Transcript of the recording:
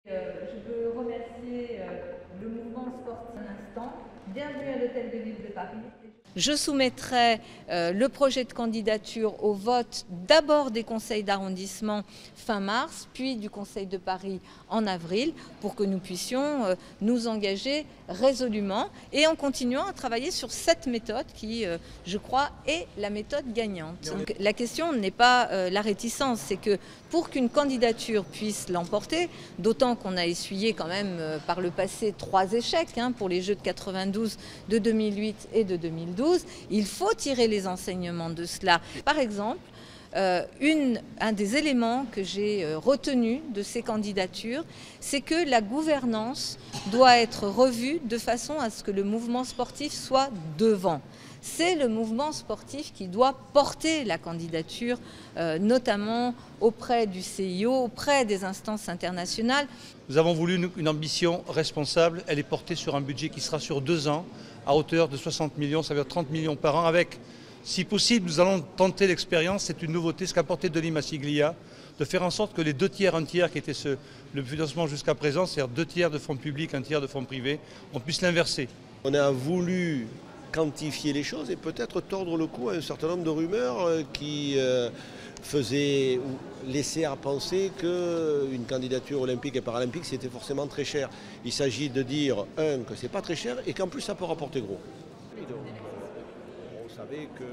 Je veux remercier le mouvement sportif un instant. Bienvenue à l'Hôtel de Ville de Paris. Je soumettrai le projet de candidature au vote d'abord des conseils d'arrondissement fin mars, puis du Conseil de Paris en avril, pour que nous puissions nous engager résolument et en continuant à travailler sur cette méthode qui, je crois, est la méthode gagnante. Donc, la question n'est pas la réticence, c'est que pour qu'une candidature puisse l'emporter, d'autant qu'on a essuyé quand même par le passé 3 échecs pour les Jeux de 92, de 2008 et de 2012, il faut tirer les enseignements de cela. Par exemple, un des éléments que j'ai retenu de ces candidatures, c'est que la gouvernance doit être revue de façon à ce que le mouvement sportif soit devant. C'est le mouvement sportif qui doit porter la candidature, notamment auprès du CIO, auprès des instances internationales. Nous avons voulu une ambition responsable. Elle est portée sur un budget qui sera sur 2 ans, à hauteur de 60 millions, ça veut dire 30 millions par an, avec, si possible, nous allons tenter l'expérience, c'est une nouveauté, ce qu'a porté Denis Massiglia, de faire en sorte que les 2 tiers, 1 tiers qui était le financement jusqu'à présent, c'est-à-dire 2 tiers de fonds publics, 1 tiers de fonds privés, on puisse l'inverser. On a voulu quantifier les choses et peut-être tordre le cou à un certain nombre de rumeurs qui faisaient ou laissaient à penser qu'une candidature olympique et paralympique c'était forcément très cher. Il s'agit de dire, que c'est pas très cher et qu'en plus ça peut rapporter gros. Vous savez que